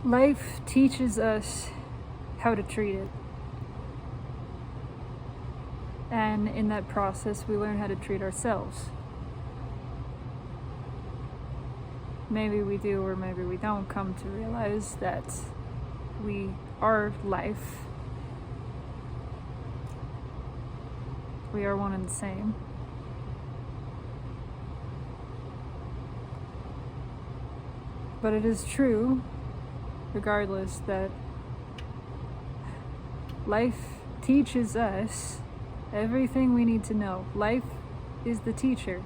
Life teaches us how to treat it. And in that process, we learn how to treat ourselves. Maybe we do, or maybe we don't come to realize that we are life. We are one and the same. But it is true, regardless, that life teaches us everything we need to know. Life is the teacher.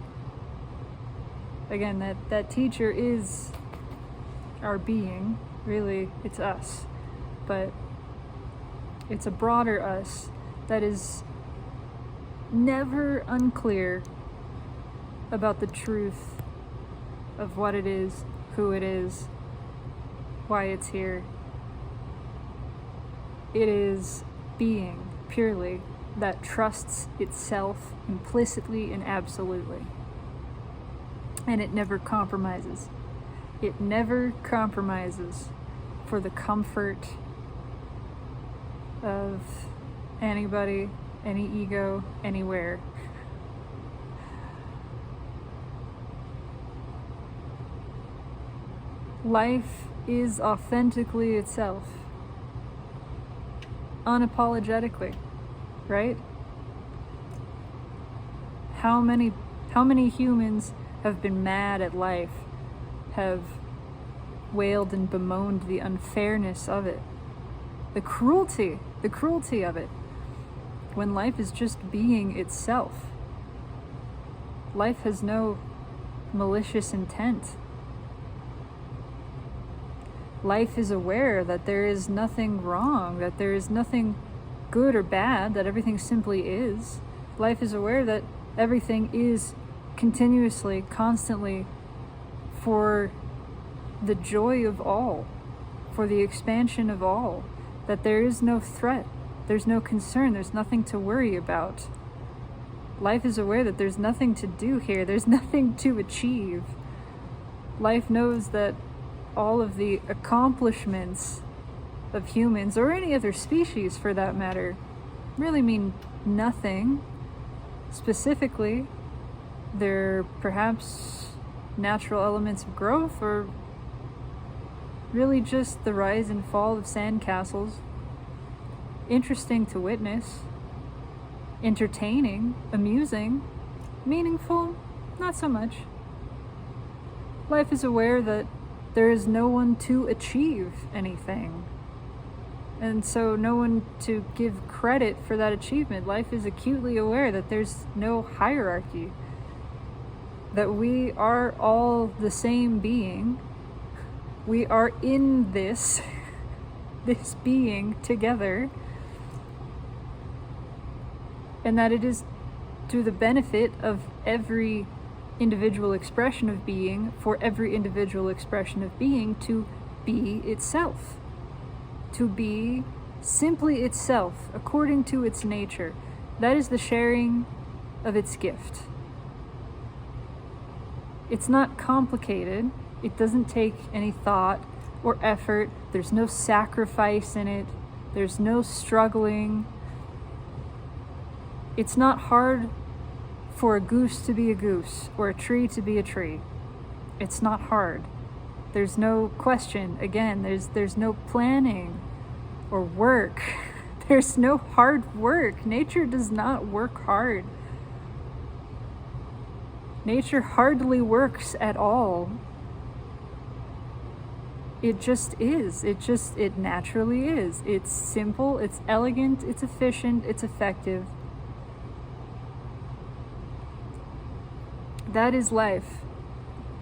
Again, that teacher is our being. Really, it's us. But it's a broader us that is never unclear about the truth of what it is, who it is, why it's here. It is being, purely, that trusts itself implicitly and absolutely. And it never compromises. It never compromises for the comfort of anybody, any ego, anywhere. Life is authentically itself, unapologetically, right? How many humans have been mad at life, have wailed and bemoaned the unfairness of it, the cruelty of it, when life is just being itself. Life has no malicious intent. Life is aware that there is nothing wrong, that there is nothing good or bad, that everything simply is. Life is aware that everything is continuously, constantly, for the joy of all, for the expansion of all, that there is no threat, there's no concern, there's nothing to worry about. Life is aware that there's nothing to do here, there's nothing to achieve. Life knows that all of the accomplishments of humans, or any other species for that matter, really mean nothing. Specifically, they're perhaps natural elements of growth, or really just the rise and fall of sandcastles. Interesting to witness, entertaining, amusing, meaningful, not so much. Life is aware that there is no one to achieve anything, and so no one to give credit for that achievement. Life is acutely aware that there's no hierarchy, that we are all the same being. We are in this being together, and that it is to the benefit of every individual expression of being, for every individual expression of being to be itself, to be simply itself according to its nature. That is the sharing of its gift. It's not complicated. It doesn't take any thought or effort. There's no sacrifice in it. There's no struggling. It's not hard for a goose to be a goose, or a tree to be a tree. It's not hard. There's no question. Again, there's no planning or work. There's no hard work. Nature does not work hard. Nature hardly works at all. It just is. It naturally is. It's simple, it's elegant, it's efficient, it's effective. That is life,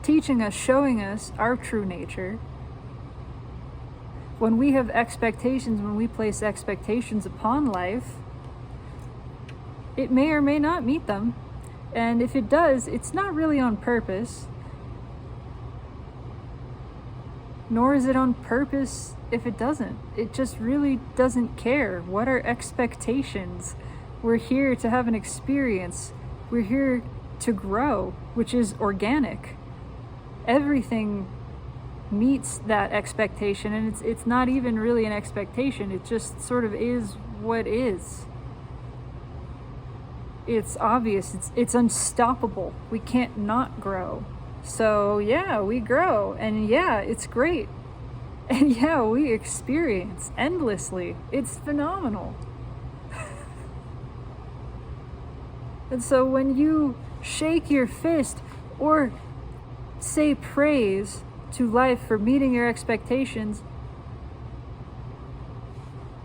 teaching us, showing us our true nature. When we have expectations, when we place expectations upon life, it may or may not meet them. And if it does, it's not really on purpose. Nor is it on purpose if it doesn't. It just really doesn't care. What are expectations? We're here to have an experience. We're here to grow, which is organic. Everything meets that expectation, and it's not even really an expectation, it just sort of is what is. It's obvious, it's unstoppable. We can't not grow. So yeah, we grow, and yeah, it's great. And yeah, we experience endlessly. It's phenomenal. And so when you shake your fist or say praise to life for meeting your expectations,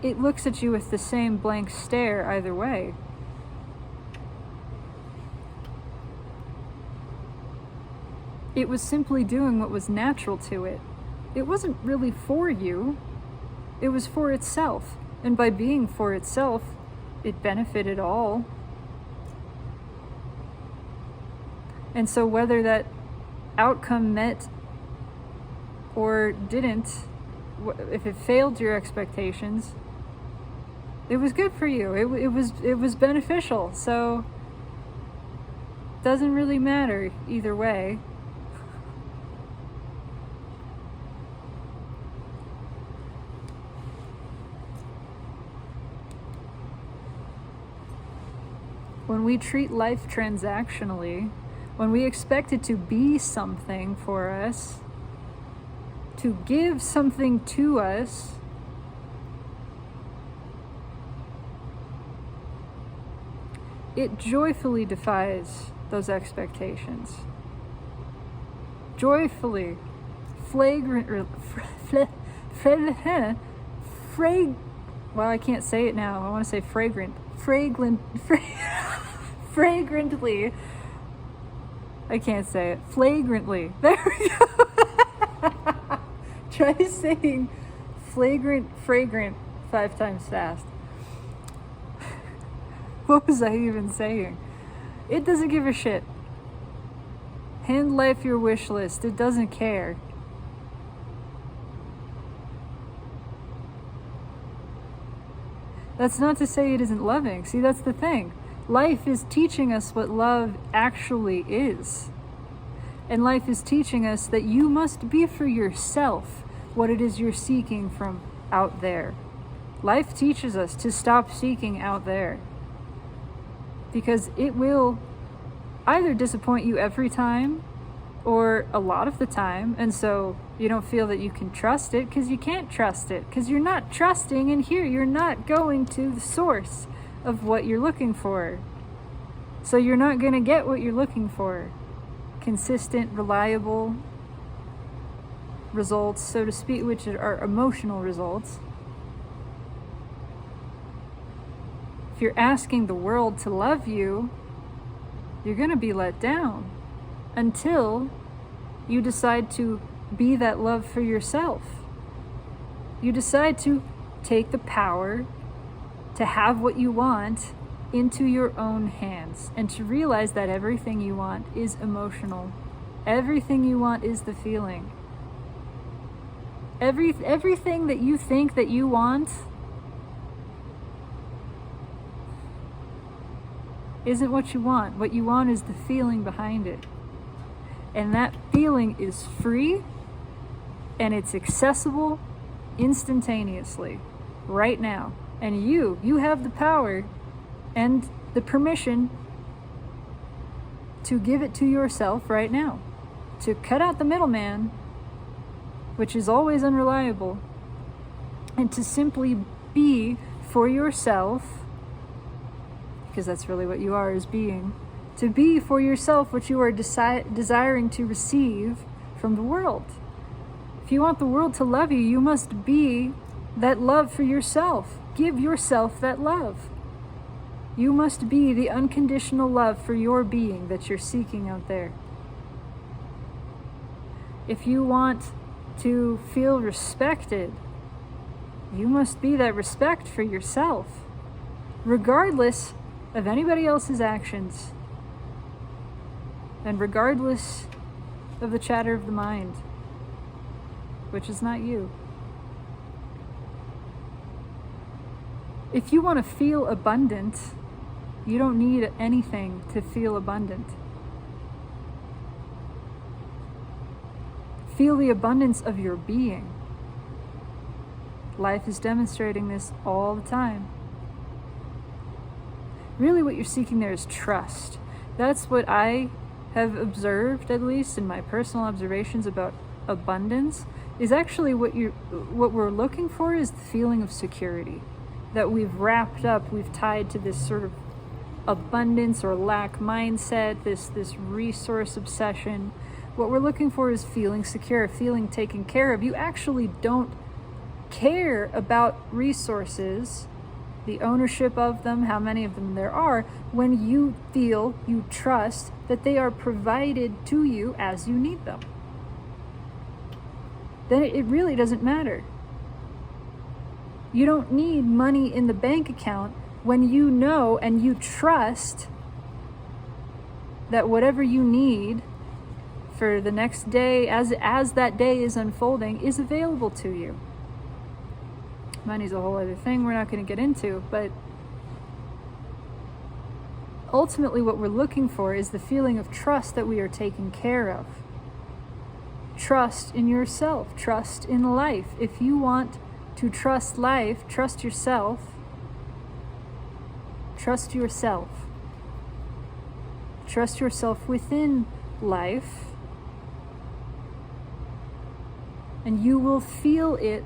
it looks at you with the same blank stare either way. It was simply doing what was natural to it. It wasn't really for you. It was for itself. And by being for itself, it benefited all. And so whether that outcome met or didn't, if it failed your expectations, it was good for you. It was beneficial. So it doesn't really matter either way. When we treat life transactionally, when we expect it to be something for us, to give something to us, it joyfully defies those expectations. Joyfully, well, I can't say it now. I want to say fragrantly. I can't say it. Flagrantly. There we go. Try saying fragrant 5 times fast. What was I even saying? It doesn't give a shit. Hand life your wish list. It doesn't care. That's not to say it isn't loving. See, that's the thing. Life is teaching us what love actually is. And life is teaching us that you must be for yourself what it is you're seeking from out there. Life teaches us to stop seeking out there, because it will either disappoint you every time or a lot of the time, and so you don't feel that you can trust it because you can't trust it, because you're not trusting in here. You're not going to the source of what you're looking for. So you're not going to get what you're looking for. Consistent, reliable results, so to speak, which are emotional results. If you're asking the world to love you, you're going to be let down until you decide to be that love for yourself. You decide to take the power to have what you want into your own hands, and to realize that everything you want is emotional. Everything you want is the feeling. Everything that you think that you want isn't what you want. What you want is the feeling behind it. And that feeling is free, and it's accessible instantaneously, right now. And you have the power and the permission to give it to yourself right now. To cut out the middleman, which is always unreliable, and to simply be for yourself, because that's really what you are, is being. To be for yourself what you are desiring to receive from the world. If you want the world to love you, you must be that love for yourself. Give yourself that love. You must be the unconditional love for your being that you're seeking out there. If you want to feel respected, you must be that respect for yourself, regardless of anybody else's actions, and regardless of the chatter of the mind, which is not you. If you want to feel abundant, you don't need anything to feel abundant. Feel the abundance of your being. Life is demonstrating this all the time. Really what you're seeking there is trust. That's what I have observed, at least in my personal observations about abundance, is actually what we're looking for is the feeling of security that we've wrapped up, we've tied to this sort of abundance or lack mindset, this resource obsession. What we're looking for is feeling secure, feeling taken care of. You actually don't care about resources, the ownership of them, how many of them there are, when you feel, you trust that they are provided to you as you need them. Then it really doesn't matter. You don't need money in the bank account when you know and you trust that whatever you need for the next day, as that day is unfolding, is available to you. Money's a whole other thing we're not going to get into, but ultimately what we're looking for is the feeling of trust that we are taken care of. Trust in yourself, trust in life. If you want to trust life, trust yourself. Trust yourself. Trust yourself within life. And you will feel it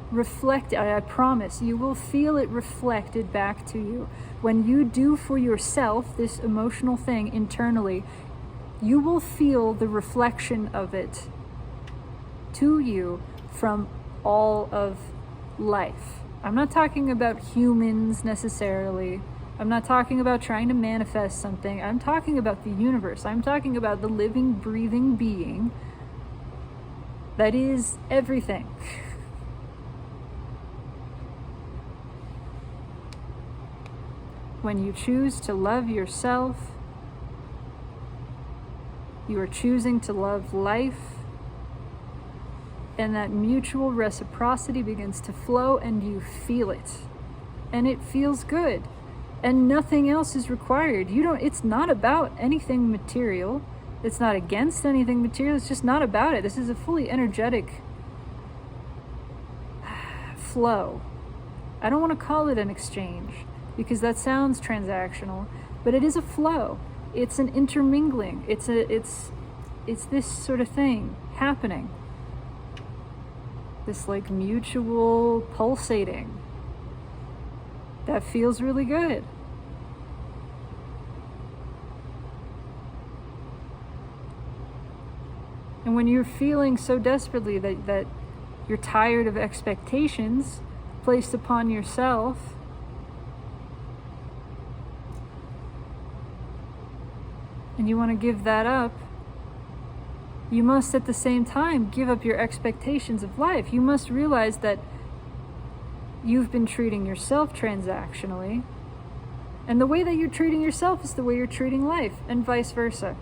reflected. I promise, you will feel it reflected back to you. When you do for yourself this emotional thing internally, you will feel the reflection of it to you from all of life. I'm not talking about humans necessarily. I'm not talking about trying to manifest something. I'm talking about the universe. I'm talking about the living, breathing being that is everything. When you choose to love yourself, you are choosing to love life, and that mutual reciprocity begins to flow and you feel it. And it feels good. And nothing else is required. It's not about anything material. It's not against anything material. It's just not about it. This is a fully energetic flow. I don't want to call it an exchange because that sounds transactional, but it is a flow. It's an intermingling. It's this sort of thing happening. This like mutual pulsating that feels really good. And when you're feeling so desperately that you're tired of expectations placed upon yourself, and you want to give that up, you must at the same time give up your expectations of life. You must realize that you've been treating yourself transactionally, and the way that you're treating yourself is the way you're treating life, and vice versa.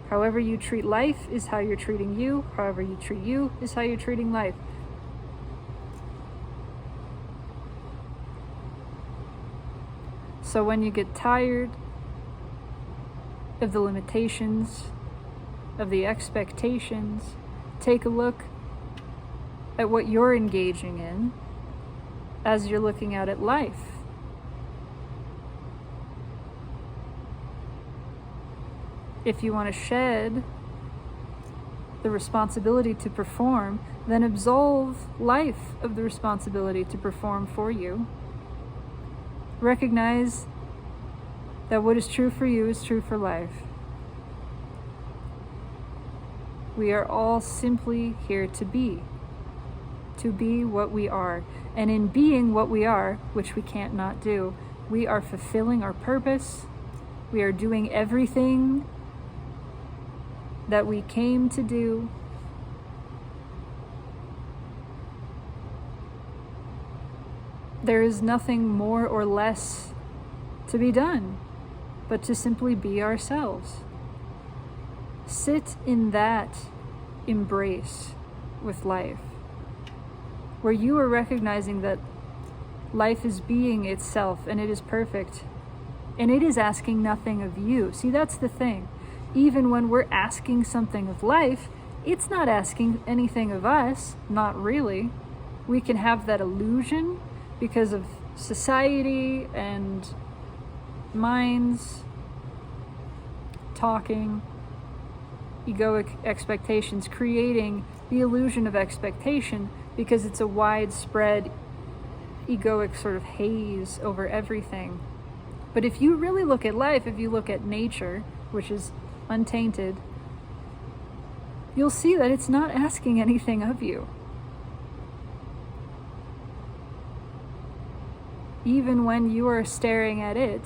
However you treat life is how you're treating you. However you treat you is how you're treating life. So when you get tired of the limitations, of the expectations, take a look at what you're engaging in as you're looking out at life. If you want to shed the responsibility to perform, then absolve life of the responsibility to perform for you. Recognize that what is true for you is true for life. We are all simply here to be what we are. And in being what we are, which we can't not do, we are fulfilling our purpose. We are doing everything that we came to do. There is nothing more or less to be done, but to simply be ourselves. Sit in that embrace with life, where you are recognizing that life is being itself and it is perfect, and it is asking nothing of you. See, that's the thing. Even when we're asking something of life, it's not asking anything of us, not really. We can have that illusion because of society and minds talking, egoic expectations, creating the illusion of expectation because it's a widespread egoic sort of haze over everything. But if you really look at life, if you look at nature, which is untainted, you'll see that it's not asking anything of you. Even when you are staring at it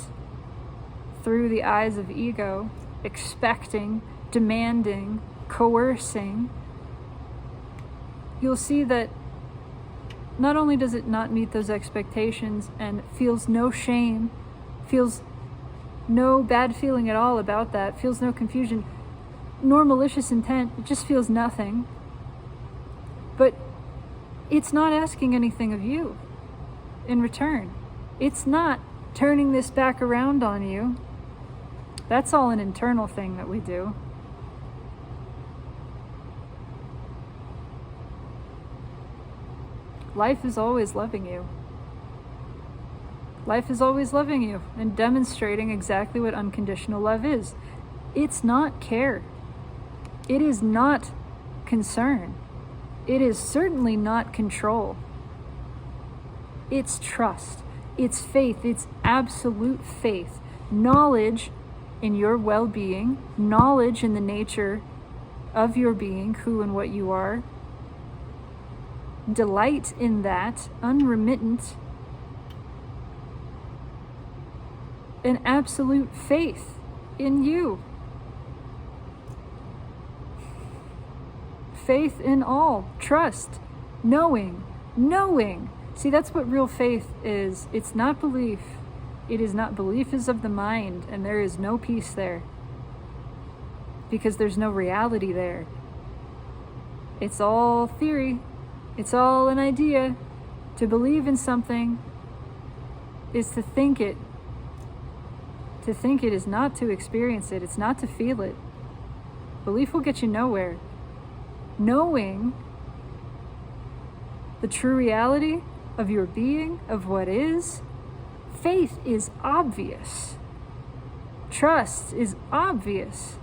through the eyes of ego, expecting, demanding, coercing, you'll see that not only does it not meet those expectations and feels no shame, feels no bad feeling at all about that, feels no confusion, nor malicious intent, it just feels nothing. But it's not asking anything of you in return. It's not turning this back around on you. That's all an internal thing that we do. Life is always loving you. Life is always loving you and demonstrating exactly what unconditional love is. It's not care. It is not concern. It is certainly not control. It's trust. It's faith. It's absolute faith. Knowledge in your well-being, knowledge in the nature of your being, who and what you are. Delight in that, unremittent, and absolute faith in you. Faith in all, trust, knowing. See, that's what real faith is. It's not belief. It is not. Belief is of the mind, and there is no peace there because there's no reality there. It's all theory. It's all an idea. To believe in something is to think it. To think it is not to experience it. It's not to feel it. Belief will get you nowhere. Knowing the true reality of your being, of what is, faith is obvious. Trust is obvious.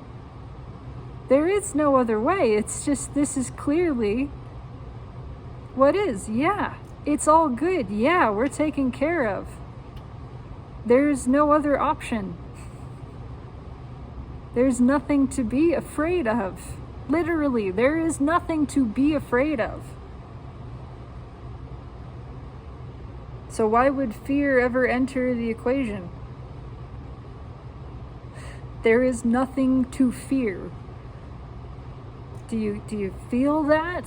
There is no other way. It's just, this is clearly what is. Yeah, it's all good. Yeah, we're taken care of. There's no other option. There's nothing to be afraid of. Literally, there is nothing to be afraid of. So why would fear ever enter the equation? There is nothing to fear. Do you feel that?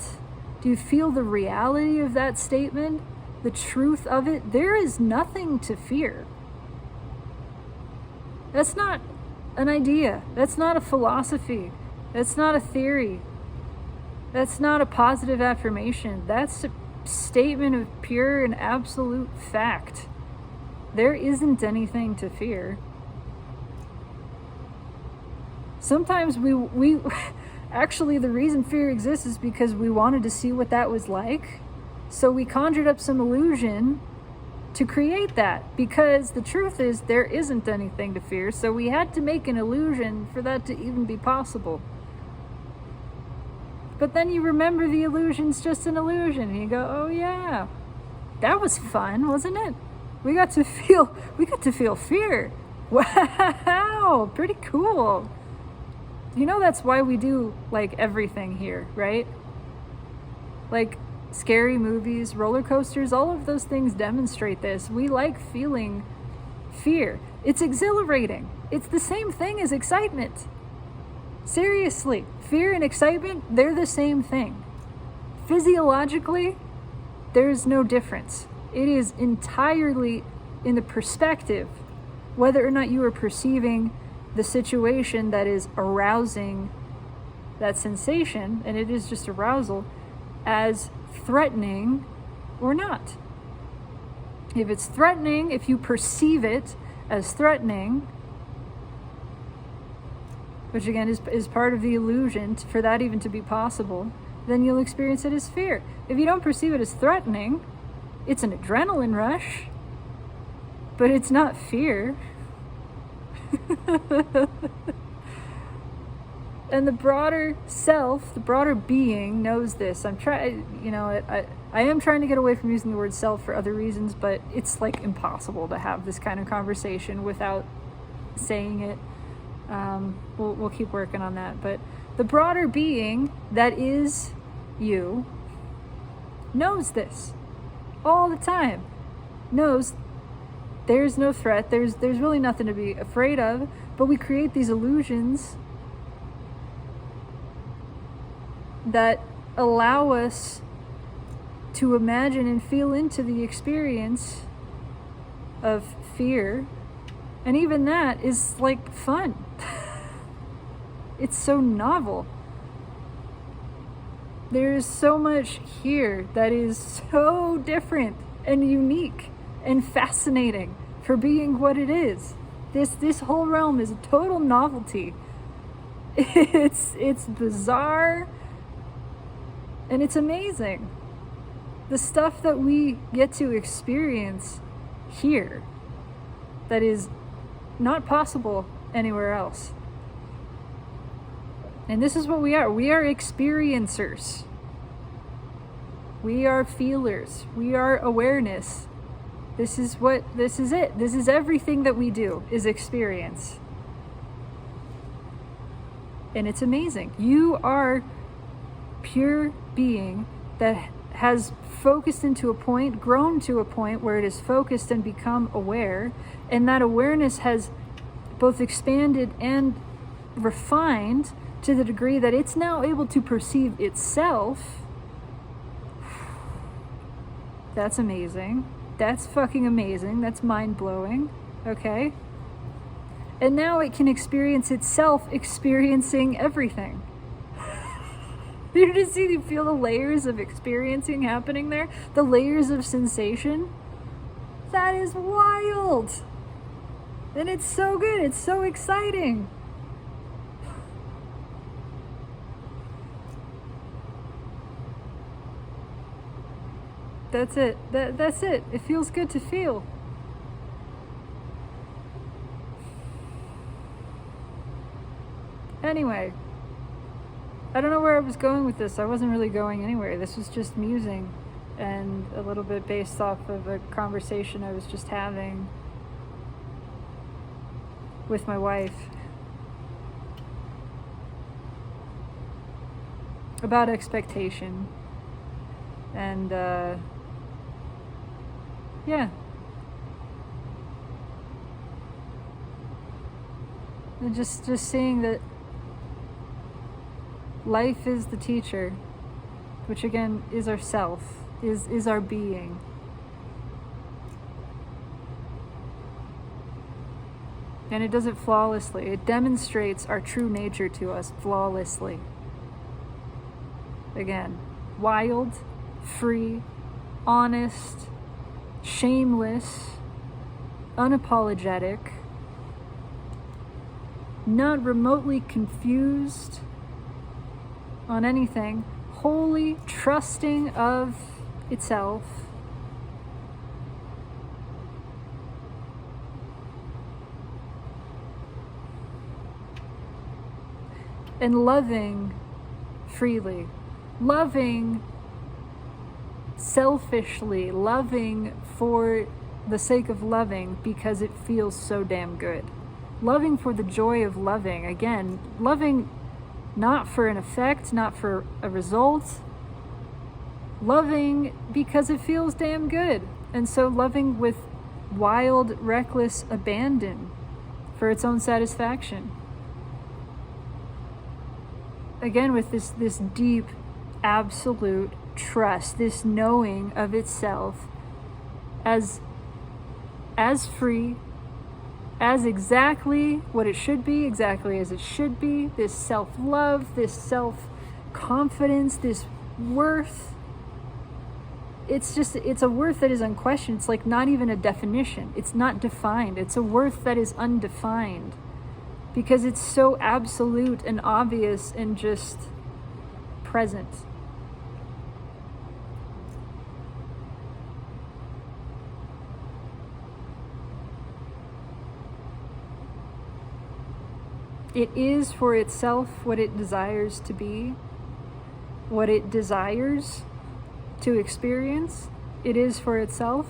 Do you feel the reality of that statement? The truth of it? There is nothing to fear. That's not an idea. That's not a philosophy. That's not a theory. That's not a positive affirmation. That's a statement of pure and absolute fact. There isn't anything to fear. Sometimes we actually, the reason fear exists is because we wanted to see what that was like. So we conjured up some illusion to create that, because the truth is there isn't anything to fear. So we had to make an illusion for that to even be possible. But then you remember the illusion's just an illusion, and you go, oh yeah, that was fun, wasn't it? We got to feel fear. Wow, pretty cool. You know, that's why we do like everything here, right? Like scary movies, roller coasters, all of those things demonstrate this. We like feeling fear. It's exhilarating. It's the same thing as excitement. Seriously, fear and excitement, they're the same thing. Physiologically, there's no difference. It is entirely in the perspective, whether or not you are perceiving the situation that is arousing that sensation, and it is just arousal, as threatening or not. If it's threatening, if you perceive it as threatening, which again is part of the illusion for that even to be possible, then you'll experience it as fear. If you don't perceive it as threatening, it's an adrenaline rush, but it's not fear. And the broader self, the broader being knows this. I am trying to get away from using the word self for other reasons, but it's like impossible to have this kind of conversation without saying it. We'll keep working on that. But the broader being that is you knows this all the time. Knows there's no threat. There's really nothing to be afraid of. But we create these illusions that allow us to imagine and feel into the experience of fear. And even that is like fun. It's so novel. There's so much here that is so different and unique and fascinating for being what it is. This whole realm is a total novelty. It's bizarre and it's amazing. The stuff that we get to experience here that is not possible anywhere else. And this is what we are. We are experiencers. We are feelers. We are awareness. This is it. This is everything that we do is experience. And it's amazing. You are pure being that has focused into a point, grown to a point where it is focused and become aware, and that awareness has both expanded and refined to the degree that it's now able to perceive itself. That's amazing. That's fucking amazing. That's mind-blowing. Okay? And now it can experience itself experiencing everything. You just feel the layers of experiencing happening there? The layers of sensation? That is wild! And it's so good. It's so exciting. That's it. That's it. It feels good to feel. Anyway, I don't know where I was going with this. I wasn't really going anywhere. This was just musing and a little bit based off of a conversation I was just having with my wife about expectation. And yeah. And just seeing that life is the teacher, which again is ourself, is our being. And it does it flawlessly. It demonstrates our true nature to us flawlessly. Again, wild, free, honest, shameless, unapologetic, not remotely confused on anything, wholly trusting of itself. And loving freely, loving selfishly, loving for the sake of loving because it feels so damn good. Loving for the joy of loving. Again, loving not for an effect, not for a result. Loving because it feels damn good. And so loving with wild, reckless abandon for its own satisfaction. Again, with this deep, absolute trust, this knowing of itself as free, as exactly what it should be, exactly as it should be, this self-love, this self-confidence, this worth. It's a worth that is unquestioned. It's like not even a definition. It's not defined. It's a worth that is undefined. because it's so absolute and obvious and just present. It is for itself what it desires to be, what it desires to experience. It is for itself.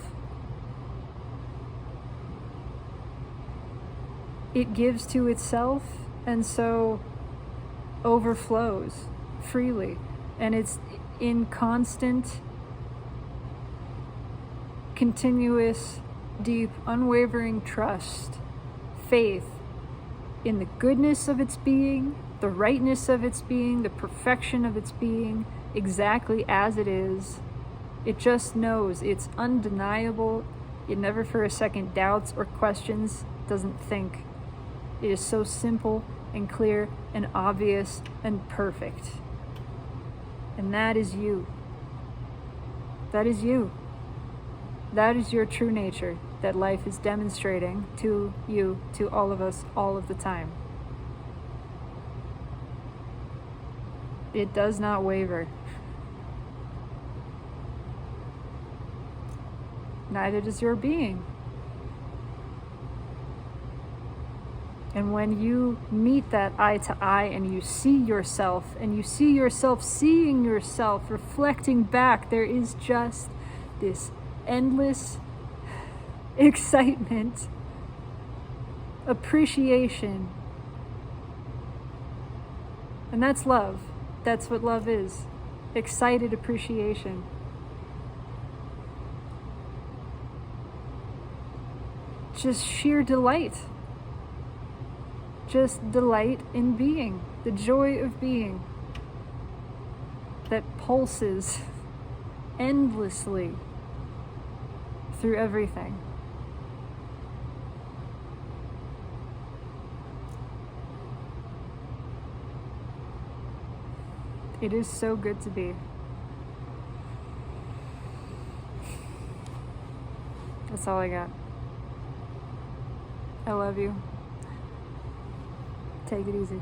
It gives to itself, and so overflows freely. And it's in constant, continuous, deep, unwavering trust, faith in the goodness of its being, the rightness of its being, the perfection of its being, exactly as it is. It just knows. It's undeniable. It never for a second doubts or questions, doesn't think. It is so simple and clear and obvious and perfect. And that is you. That is you. That is your true nature that life is demonstrating to you, to all of us, all of the time. It does not waver. Neither does your being. And when you meet that eye to eye and you see yourself, and you see yourself seeing yourself, reflecting back, there is just this endless excitement, appreciation. And that's love. That's what love is. Excited appreciation. Just sheer delight. Just delight in being. The joy of being that pulses endlessly through everything. It is so good to be. That's all I got. I love you. Take it easy.